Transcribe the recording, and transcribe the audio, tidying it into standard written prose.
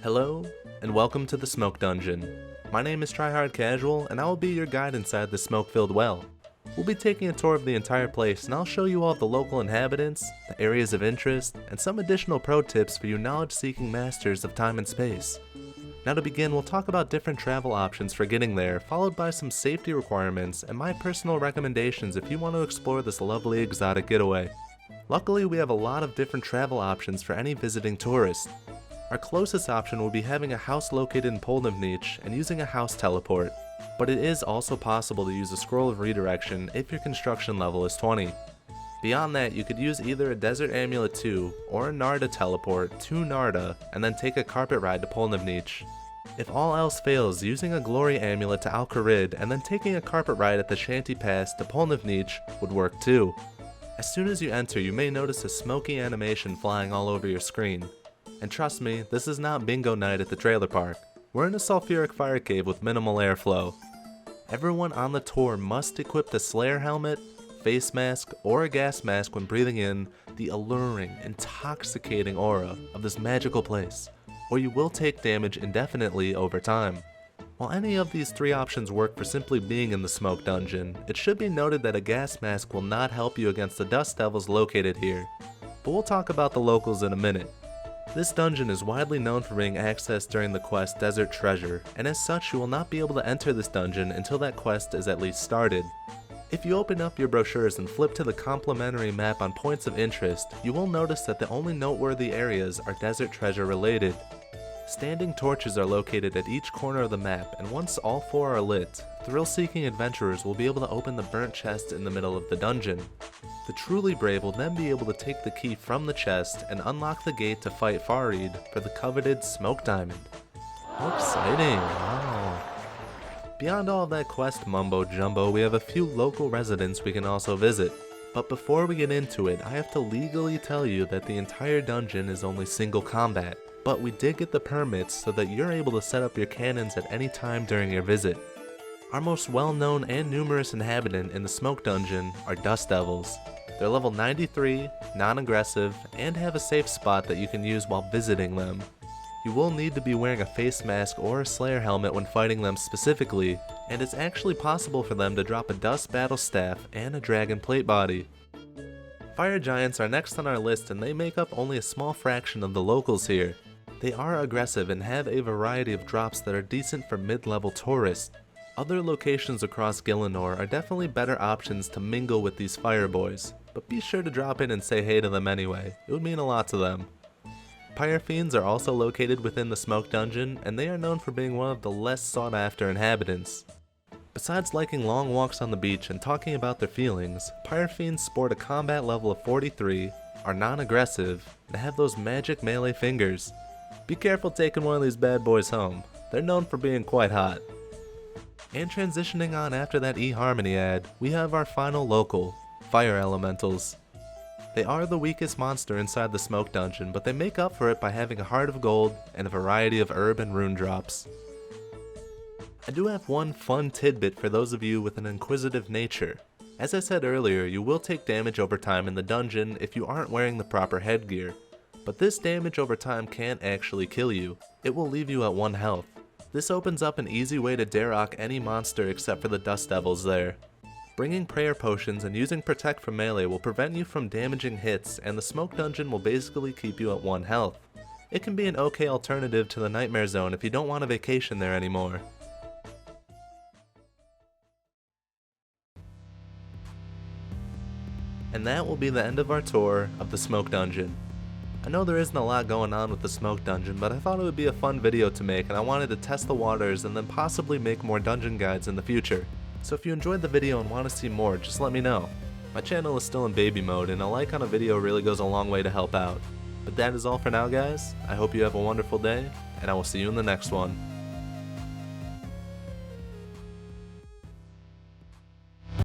Hello, and welcome to the Smoke Dungeon. My name is Tryhard Casual, and I will be your guide inside the smoke-filled well. We'll be taking a tour of the entire place, and I'll show you all the local inhabitants, the areas of interest, and some additional pro tips for you knowledge-seeking masters of time and space. Now to begin, we'll talk about different travel options for getting there, followed by some safety requirements and my personal recommendations if you want to explore this lovely exotic getaway. Luckily, we have a lot of different travel options for any visiting tourist. Our closest option will be having a house located in Polnivnich and using a house teleport, but it is also possible to use a scroll of redirection if your construction level is 20. Beyond that, you could use either a Desert Amulet 2 or a Narda teleport to Narda and then take a carpet ride to Polnivnich. If all else fails, using a Glory Amulet to Al-Kharid and then taking a carpet ride at the Shanty Pass to Polnivnich would work too. As soon as you enter, you may notice a smoky animation flying all over your screen. And trust me, this is not bingo night at the trailer park. We're in a sulfuric fire cave with minimal airflow. Everyone on the tour must equip the Slayer helmet, face mask, or a gas mask when breathing in the alluring, intoxicating aura of this magical place, or you will take damage indefinitely over time. While any of these three options work for simply being in the Smoke Dungeon, it should be noted that a gas mask will not help you against the dust devils located here. But we'll talk about the locals in a minute. This dungeon is widely known for being accessed during the quest Desert Treasure, and as such you will not be able to enter this dungeon until that quest is at least started. If you open up your brochures and flip to the complimentary map on points of interest, you will notice that the only noteworthy areas are Desert Treasure related. Standing torches are located at each corner of the map, and once all four are lit, thrill-seeking adventurers will be able to open the burnt chest in the middle of the dungeon. The truly brave will then be able to take the key from the chest and unlock the gate to fight Farid for the coveted Smoke Diamond. How exciting, wow. Beyond all of that quest mumbo jumbo, we have a few local residents we can also visit. But before we get into it, I have to legally tell you that the entire dungeon is only single combat. But we did get the permits so that you're able to set up your cannons at any time during your visit. Our most well-known and numerous inhabitant in the Smoke Dungeon are Dust Devils. They're level 93, non-aggressive, and have a safe spot that you can use while visiting them. You will need to be wearing a face mask or a Slayer helmet when fighting them specifically, and it's actually possible for them to drop a Dust Battle Staff and a Dragon Plate Body. Fire Giants are next on our list, and they make up only a small fraction of the locals here. They are aggressive and have a variety of drops that are decent for mid-level tourists. Other locations across Gielinor are definitely better options to mingle with these fire boys, but be sure to drop in and say hey to them anyway, it would mean a lot to them. Pyre Fiends are also located within the Smoke Dungeon, and they are known for being one of the less sought after inhabitants. Besides liking long walks on the beach and talking about their feelings, Pyre Fiends sport a combat level of 43, are non-aggressive, and have those magic melee fingers. Be careful taking one of these bad boys home, they're known for being quite hot. And transitioning on after that eHarmony ad, we have our final local, Fire Elementals. They are the weakest monster inside the Smoke Dungeon, but they make up for it by having a heart of gold and a variety of herb and rune drops. I do have one fun tidbit for those of you with an inquisitive nature. As I said earlier, you will take damage over time in the dungeon if you aren't wearing the proper headgear. But this damage over time can't actually kill you, it will leave you at 1 health. This opens up an easy way to Darok any monster except for the Dust Devils there. Bringing prayer potions and using Protect from melee will prevent you from damaging hits, and the Smoke Dungeon will basically keep you at 1 health. It can be an okay alternative to the Nightmare Zone if you don't want a vacation there anymore. And that will be the end of our tour of the Smoke Dungeon. I know there isn't a lot going on with the Smoke Dungeon, but I thought it would be a fun video to make, and I wanted to test the waters and then possibly make more dungeon guides in the future. So if you enjoyed the video and want to see more, just let me know. My channel is still in baby mode, and a like on a video really goes a long way to help out. But that is all for now, guys. I hope you have a wonderful day, and I will see you in the next one.